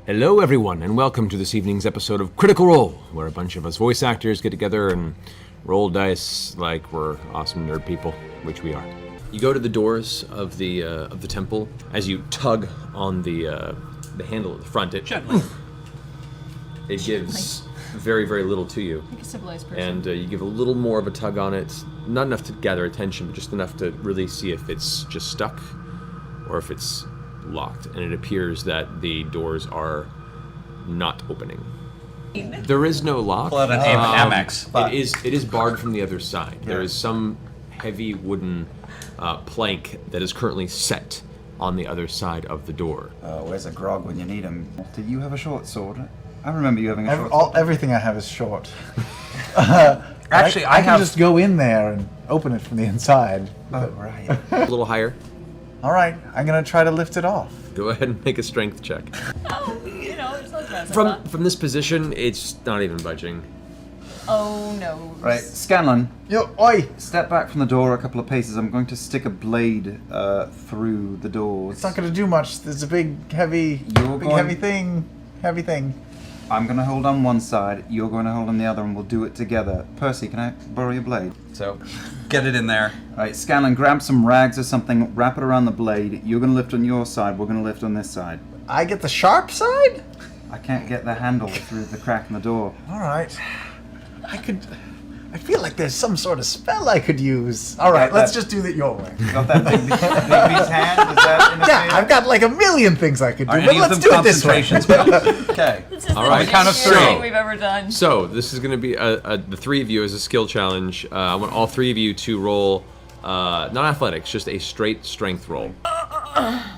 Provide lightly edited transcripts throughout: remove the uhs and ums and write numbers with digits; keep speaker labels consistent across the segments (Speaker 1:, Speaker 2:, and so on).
Speaker 1: Hello everyone, and welcome to this evening's episode of Critical Role, where a bunch of us voice actors get together and roll dice like we're awesome nerd people, which we are. You go to the doors of the temple. As you tug on the handle at the front, it gives very, very little to you.
Speaker 2: Like a civilized person.
Speaker 1: And you give a little more of a tug on it, not enough to gather attention, but just enough to really see if it's just stuck or if it's locked. And it appears that the doors are not opening. There is no lock.
Speaker 3: Pull out an Amex.
Speaker 1: It is barred from the other side. There is some heavy wooden plank that is currently set on the other side of the door.
Speaker 4: Where's a Grog when you need him? Did you have a short sword? I remember you having a short sword.
Speaker 5: Everything I have is short.
Speaker 3: Actually,
Speaker 5: I can just go in there and open it from the inside.
Speaker 4: Oh, right.
Speaker 1: A little higher.
Speaker 5: All right, I'm gonna try to lift it off.
Speaker 1: Go ahead and make a strength check.
Speaker 2: Oh, it's not bad.
Speaker 1: From this position, it's not even budging.
Speaker 2: Oh no.
Speaker 4: Right, Scanlan.
Speaker 5: Yo, oi!
Speaker 4: Step back from the door a couple of paces. I'm going to stick a blade through the doors.
Speaker 5: It's not gonna do much. There's a big, heavy thing. Heavy thing.
Speaker 4: I'm going to hold on one side, you're going to hold on the other, and we'll do it together. Percy, can I borrow your blade?
Speaker 3: So, get it in there.
Speaker 4: Alright, Scanlan, grab some rags or something, wrap it around the blade. You're going to lift on your side, we're going to lift on this side.
Speaker 5: I get the sharp side?
Speaker 4: I can't get the handle through the crack in the door.
Speaker 5: All right. I feel like there's some sort of spell I could use. All right, let's just do it your way.
Speaker 4: You got that big hand? Is that in
Speaker 5: Yeah, I've got like a million things I could do, but let's do it this way.
Speaker 4: Okay.
Speaker 2: This is
Speaker 1: All
Speaker 2: the
Speaker 1: right.
Speaker 3: Count of
Speaker 2: shittiest
Speaker 3: three.
Speaker 2: thing we've ever done.
Speaker 1: So this is going to be the three of you as a skill challenge. I want all three of you to roll, not athletics, just a straight strength roll.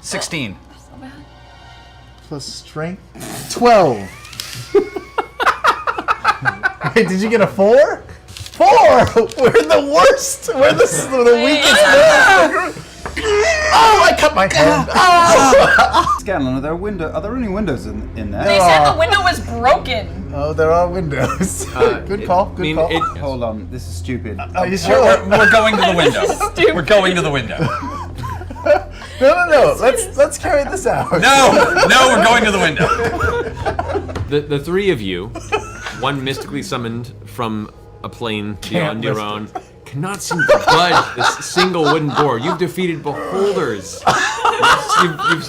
Speaker 3: 16.
Speaker 2: So bad.
Speaker 5: Plus strength. 12. Wait, did you get a 4? 4! We're the worst! We're the weakest one! Oh, I cut my hand! Oh!
Speaker 4: Scanlan, are there any windows in there?
Speaker 2: They said the window was broken.
Speaker 5: Oh, there are windows. Good call, good call.
Speaker 4: Hold on, this is stupid.
Speaker 5: Are you sure?
Speaker 3: We're going to the window.
Speaker 2: Stupid.
Speaker 3: We're going to the window.
Speaker 5: No. Let's carry this out.
Speaker 3: No, we're going to the window.
Speaker 1: The three of you, one mystically summoned from a plane beyond your own, cannot seem to budge this single wooden door. You've defeated beholders. You've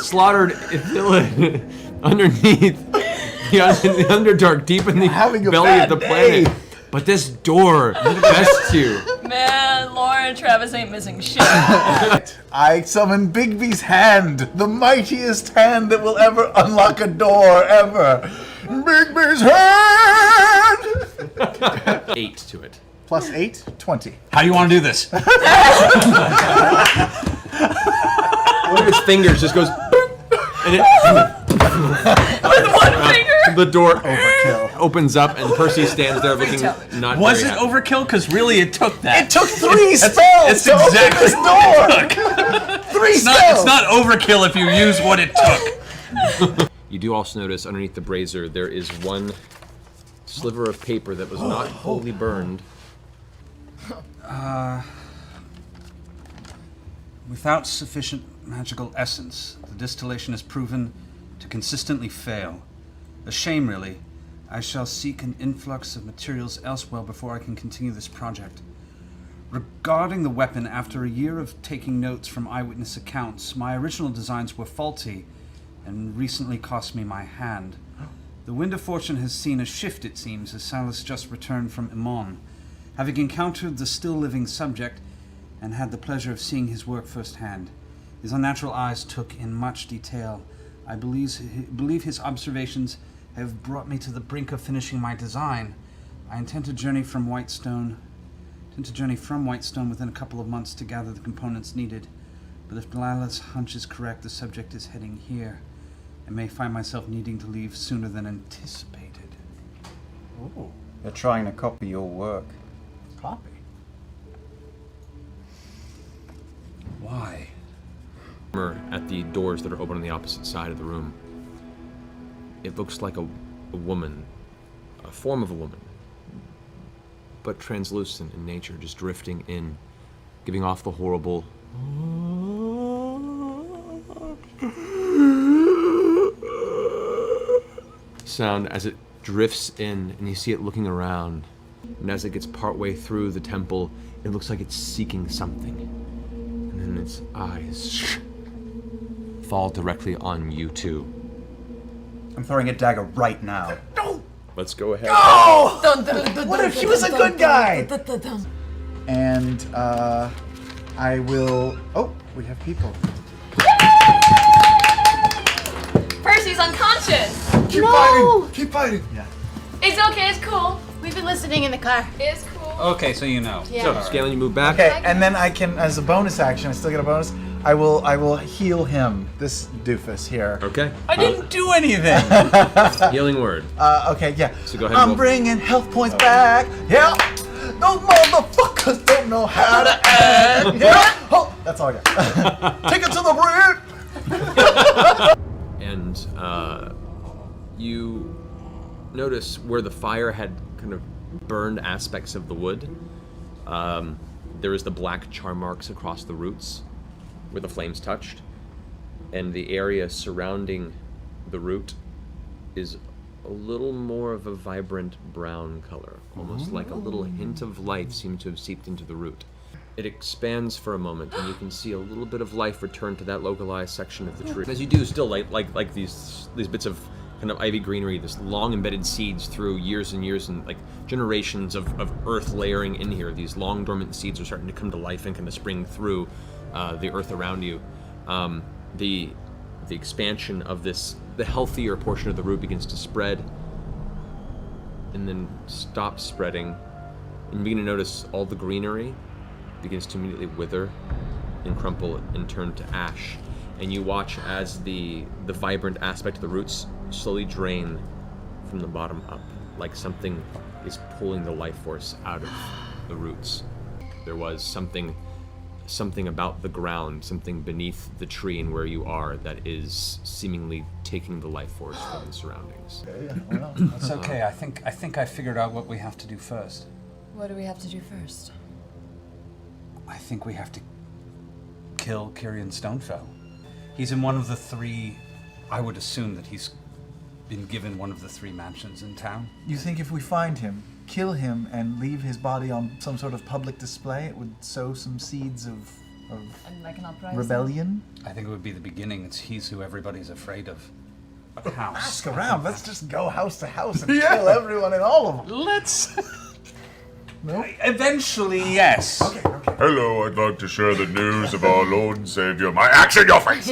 Speaker 1: slaughtered a villain underneath the Underdark, deep in the belly of the planet. But this door bests you.
Speaker 2: Man, Lauren and Travis ain't missing shit.
Speaker 5: I summon Bigby's hand, the mightiest hand that will ever unlock a door, ever. Bigby's hand!
Speaker 1: 8 to it.
Speaker 5: Plus 8, 20.
Speaker 3: How do you want to do this?
Speaker 1: One of his fingers just goes, and
Speaker 2: With one finger.
Speaker 1: the door opens up, and Percy stands there looking not
Speaker 3: Was
Speaker 1: very
Speaker 3: it
Speaker 1: happy.
Speaker 3: overkill? Because really it took that.
Speaker 5: It took 3 spells to open this door! 3 spells!
Speaker 3: It's not overkill if you use what it took.
Speaker 1: You do also notice underneath the brazier there is one sliver of paper that was not wholly burned.
Speaker 3: Without sufficient magical essence, the distillation is proven to consistently fail. A shame, really. I shall seek an influx of materials elsewhere before I can continue this project. Regarding the weapon, after a year of taking notes from eyewitness accounts, my original designs were faulty and recently cost me my hand. The wind of fortune has seen a shift, it seems, as Silas just returned from Imon. Having encountered the still-living subject and had the pleasure of seeing his work firsthand, his unnatural eyes took in much detail. I believe his observations have brought me to the brink of finishing my design. I intend to journey from Whitestone within a couple of months to gather the components needed. But if Delilah's hunch is correct, the subject is heading here. I may find myself needing to leave sooner than anticipated.
Speaker 5: Ooh,
Speaker 4: They're trying to copy your work.
Speaker 5: copy.
Speaker 3: Why?
Speaker 1: At the doors that are open on the opposite side of the room, it looks like a woman, a form of a woman, but translucent in nature, just drifting in, giving off the horrible sound as it drifts in, and you see it looking around. And as it gets partway through the temple, it looks like it's seeking something. And then its eyes fall directly on you two.
Speaker 4: I'm throwing a dagger right now.
Speaker 1: Let's go ahead.
Speaker 5: What if he was a good guy? And I will. Oh, we have people.
Speaker 2: Percy's unconscious.
Speaker 5: Keep fighting. Keep fighting. Yeah.
Speaker 2: It's okay, it's cool.
Speaker 6: We've been listening in the car.
Speaker 2: It's cool.
Speaker 3: Okay, so you know.
Speaker 6: Yeah.
Speaker 1: So, Scanlan, you move back.
Speaker 5: Okay, and then I can, as a bonus action, I still get a bonus. I will heal him. This doofus here.
Speaker 1: Okay.
Speaker 3: I didn't do anything.
Speaker 1: Healing word.
Speaker 5: Okay, yeah.
Speaker 1: So go ahead and
Speaker 5: I'm
Speaker 1: roll.
Speaker 5: bringing health points back. Yeah. Those motherfuckers don't know how to act. Yeah. Oh, that's all I got. Take it to the bridge.
Speaker 1: And you notice where the fire had kind of burned aspects of the wood. There is the black char marks across the roots where the flames touched, and the area surrounding the root is a little more of a vibrant brown color, almost like a little hint of life seemed to have seeped into the root. It expands for a moment, and you can see a little bit of life return to that localized section of the tree. As you do, still like these bits of kind of ivy greenery, this long embedded seeds through years and years and like generations of earth layering in here. These long dormant seeds are starting to come to life and kind of spring through the earth around you. The expansion of this, the healthier portion of the root begins to spread, and then stops spreading, and you begin to notice all the greenery begins to immediately wither and crumple and turn to ash. And you watch as the vibrant aspect of the roots slowly drain from the bottom up, like something is pulling the life force out of the roots. There was something about the ground, something beneath the tree and where you are, that is seemingly taking the life force from the surroundings.
Speaker 3: It's okay. I think I figured out what we have to do first.
Speaker 2: What do we have to do first?
Speaker 3: I think we have to kill Kyrian Stonefell. He's in one of the three. I would assume that he's been given one of the three mansions in town.
Speaker 5: You think if we find him, kill him, and leave his body on some sort of public display, it would sow some seeds of
Speaker 2: And like an uprising?
Speaker 5: rebellion?
Speaker 3: I think it would be the beginning. He's who everybody's afraid of. But house.
Speaker 5: Ask around. Let's just go house to house and kill everyone in all of them.
Speaker 3: Let's.
Speaker 5: No?
Speaker 3: Eventually, yes.
Speaker 5: Okay.
Speaker 7: Hello, I'd like to share the news of our Lord and Savior. My axe in your face!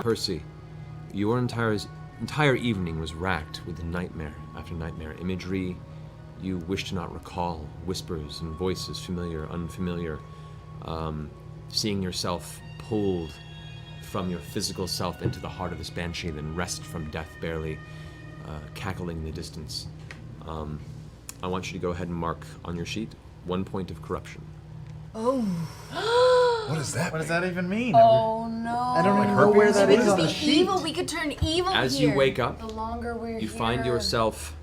Speaker 1: Percy, your entire evening was racked with nightmare after nightmare imagery you wish to not recall, whispers and voices, familiar, unfamiliar, seeing yourself pulled from your physical self into the heart of this banshee, then wrest from death barely, cackling in the distance. I want you to go ahead and mark on your sheet 1 point of corruption.
Speaker 6: Oh.
Speaker 5: What does that? What does that even mean?
Speaker 2: Oh no.
Speaker 5: I don't even know where that
Speaker 6: We
Speaker 5: is
Speaker 6: could
Speaker 5: on the
Speaker 6: be
Speaker 5: sheet.
Speaker 6: evil. We could turn evil
Speaker 1: As
Speaker 6: here.
Speaker 1: you wake up,
Speaker 2: The longer we're
Speaker 1: you
Speaker 2: here.
Speaker 1: find yourself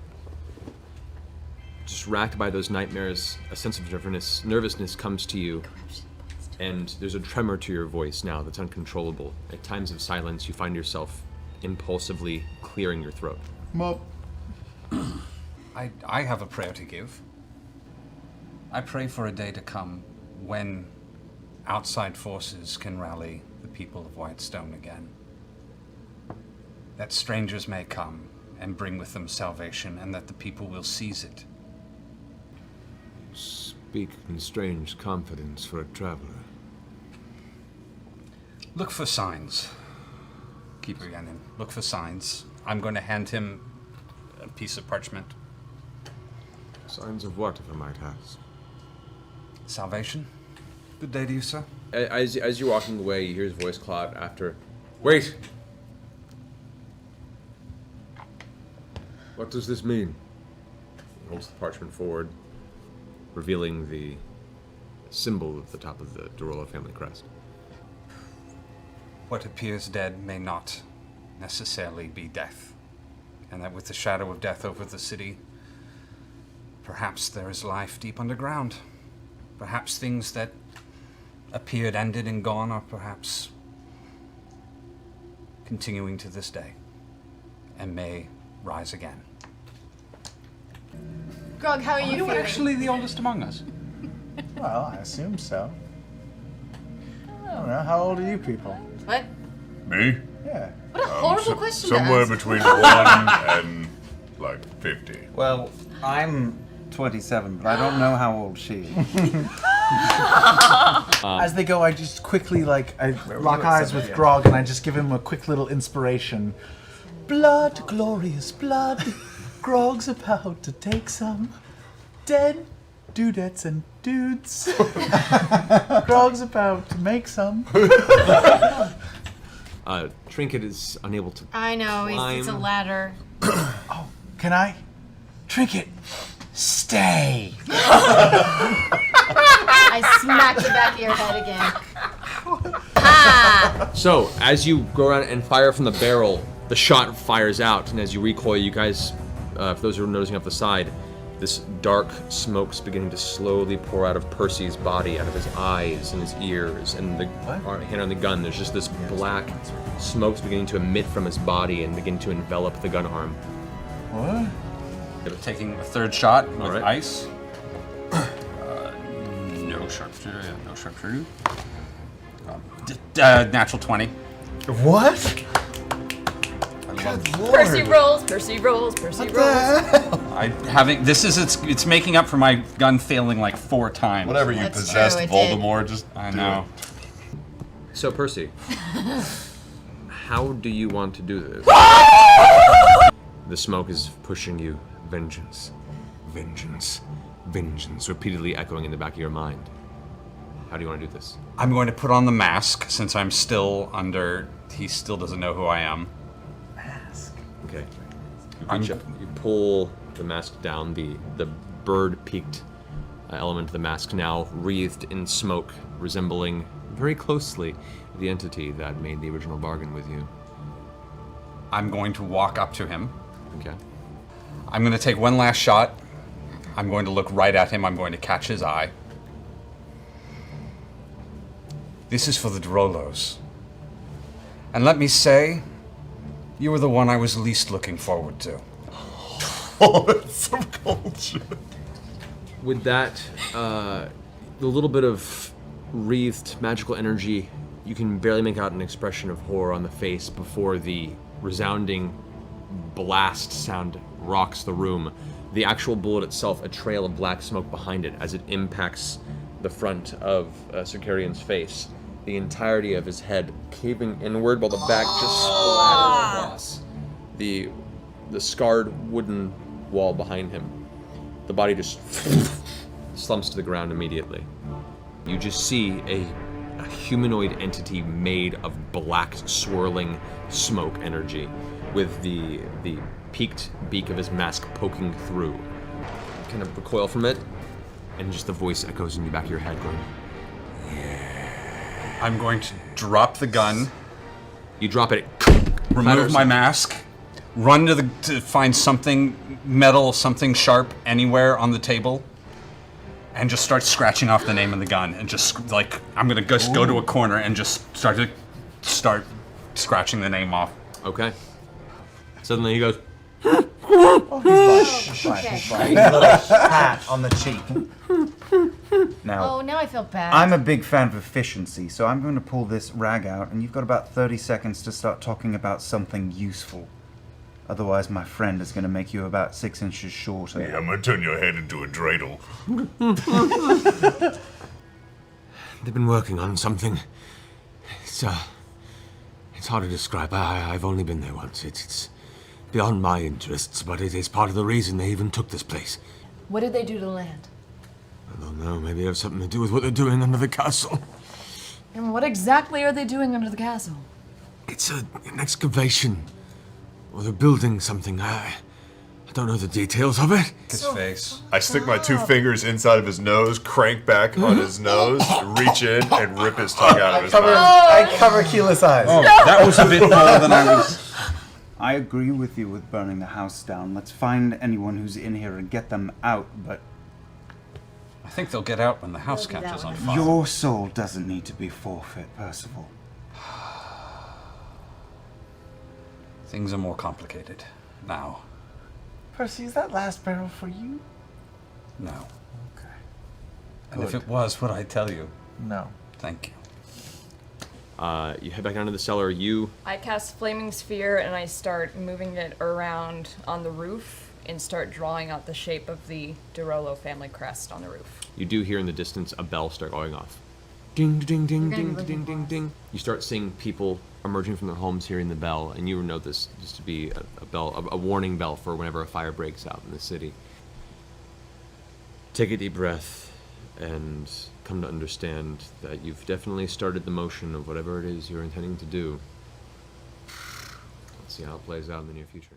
Speaker 1: just racked by those nightmares. A sense of nervousness comes to you, and there's a tremor to your voice now that's uncontrollable. At times of silence, you find yourself impulsively clearing your throat.
Speaker 5: Mop.
Speaker 3: I have a prayer to give. I pray for a day to come when outside forces can rally the people of Whitestone again. That strangers may come and bring with them salvation, and that the people will seize it.
Speaker 1: Speak in strange confidence for a traveler.
Speaker 3: Look for signs. Keeper Yannin, look for signs. I'm going to hand him a piece of parchment.
Speaker 1: Signs of what, if I might ask?
Speaker 3: Salvation. Good day to you, sir.
Speaker 1: As you're walking away, you hear his voice cloud after. Wait! What does this mean? He holds the parchment forward, revealing the symbol at the top of the Dorolo family crest.
Speaker 3: What appears dead may not necessarily be death, and that with the shadow of death over the city, perhaps there is life deep underground. Perhaps things that appeared ended and gone are perhaps continuing to this day. and may rise again.
Speaker 6: Grog, how are you
Speaker 3: You're
Speaker 6: feeling?
Speaker 3: actually the oldest among us.
Speaker 5: Well, I assume so. I don't know. How old are you people?
Speaker 6: What?
Speaker 7: Me?
Speaker 5: Yeah.
Speaker 6: What a horrible question
Speaker 7: Somewhere
Speaker 6: to ask.
Speaker 7: between 1 and like 50.
Speaker 4: Well, I'm 27, but I don't know how old she is.
Speaker 5: As they go, I just quickly, I lock eyes with Grog and I just give him a quick little inspiration. Blood, glorious blood. Grog's about to take some dead dudettes and dudes. Grog's about to make some.
Speaker 1: Trinket is unable to.
Speaker 6: I know, it's a
Speaker 1: climb.
Speaker 6: ladder.
Speaker 5: Can I? Trinket, stay.
Speaker 6: I smack the back of your head again. Ah!
Speaker 1: So, as you go around and fire from the barrel, the shot fires out, and as you recoil, you guys, for those who are noticing off the side, this dark smoke's beginning to slowly pour out of Percy's body, out of his eyes and his ears, and the hand on the gun. There's just this black smoke's beginning to emit from his body and begin to envelop the gun arm.
Speaker 5: What?
Speaker 3: Taking a third shot with
Speaker 1: Alright.
Speaker 3: ice. No sharpshooter. Yeah, no sharpshooter. Natural 20.
Speaker 5: What?
Speaker 2: Percy rolls, Percy rolls, Percy rolls.
Speaker 3: It's making up for my gun failing like 4 times.
Speaker 7: Whatever you
Speaker 6: That's
Speaker 7: possessed,
Speaker 6: true, it
Speaker 7: Voldemort, just
Speaker 3: I
Speaker 7: do
Speaker 3: know.
Speaker 1: So, Percy, how do you want to do this? The smoke is pushing you. Vengeance, vengeance, vengeance, repeatedly echoing in the back of your mind. How do you want to do this?
Speaker 3: I'm going to put on the mask since I'm still under. He still doesn't know who I am.
Speaker 1: Okay. You pull the mask down, the bird-peaked element of the mask now wreathed in smoke, resembling very closely the entity that made the original bargain with you.
Speaker 3: I'm going to walk up to him.
Speaker 1: Okay.
Speaker 3: I'm going to take one last shot. I'm going to look right at him. I'm going to catch his eye. This is for the Drolos. And let me say, you were the one I was least looking forward to.
Speaker 7: Oh, that's some cold shit.
Speaker 1: With that, the little bit of wreathed magical energy, you can barely make out an expression of horror on the face before the resounding blast sound rocks the room. The actual bullet itself, a trail of black smoke behind it as it impacts the front of Circarian's face. The entirety of his head caving inward while the back just splatters across the scarred wooden wall behind him. The body just slumps to the ground immediately. You just see a humanoid entity made of black swirling smoke energy with the peaked beak of his mask poking through. You kind of recoil from it, and just the voice echoes in the back of your head going,
Speaker 3: I'm going to drop the gun,
Speaker 1: you drop it,
Speaker 3: remove my mask, run to find something metal, something sharp anywhere on the table, and just start scratching off the name of the gun. And just I'm gonna just go to a corner and just start scratching the name off.
Speaker 1: Okay. Suddenly he goes,
Speaker 4: Pat on the cheek. Now,
Speaker 6: Oh, now I feel bad.
Speaker 4: I'm a big fan of efficiency, so I'm going to pull this rag out, and you've got about 30 seconds to start talking about something useful. Otherwise, my friend is going to make you about 6 inches shorter.
Speaker 7: Yeah, I'm gonna turn your head into a dreidel.
Speaker 1: they've been working on something. It's hard to describe. I've only been there once. It's beyond my interests, but it is part of the reason they even took this place.
Speaker 2: What did they do to the land?
Speaker 1: I don't know, maybe it has something to do with what they're doing under the castle.
Speaker 2: And what exactly are they doing under the castle?
Speaker 1: It's an excavation. Or they're building something. I don't know the details of it.
Speaker 3: His face.
Speaker 7: I stick my 2 fingers inside of his nose, crank back on his nose, reach in, and rip his tongue out of his mouth.
Speaker 5: I cover Keyless eyes.
Speaker 3: Oh, that was a bit more than I was.
Speaker 4: I agree with you with burning the house down. Let's find anyone who's in here and get them out, but
Speaker 3: I think they'll get out when the house
Speaker 6: They'll get
Speaker 3: catches
Speaker 6: out
Speaker 3: on
Speaker 6: when-
Speaker 3: fire.
Speaker 4: your soul doesn't need to be forfeit, Percival.
Speaker 3: Things are more complicated now.
Speaker 5: Percy, is that last barrel for you?
Speaker 3: No.
Speaker 5: Okay.
Speaker 3: And if
Speaker 5: Good.
Speaker 3: it was, would I tell you?
Speaker 5: No.
Speaker 3: Thank you.
Speaker 1: You head back down to the cellar. You
Speaker 8: I cast Flaming Sphere and I start moving it around on the roof and start drawing out the shape of the Durolo family crest on the roof.
Speaker 1: You do hear in the distance a bell start going off. Ding, ding, ding,
Speaker 6: You're gonna
Speaker 1: ding,
Speaker 6: be
Speaker 1: ding,
Speaker 6: looking
Speaker 1: ding,
Speaker 6: for
Speaker 1: ding. You start seeing people emerging from their homes hearing the bell, and you know this just to be a bell, a warning bell for whenever a fire breaks out in the city. Take a deep breath and come to understand that you've definitely started the motion of whatever it is you're intending to do. Let's see how it plays out in the near future.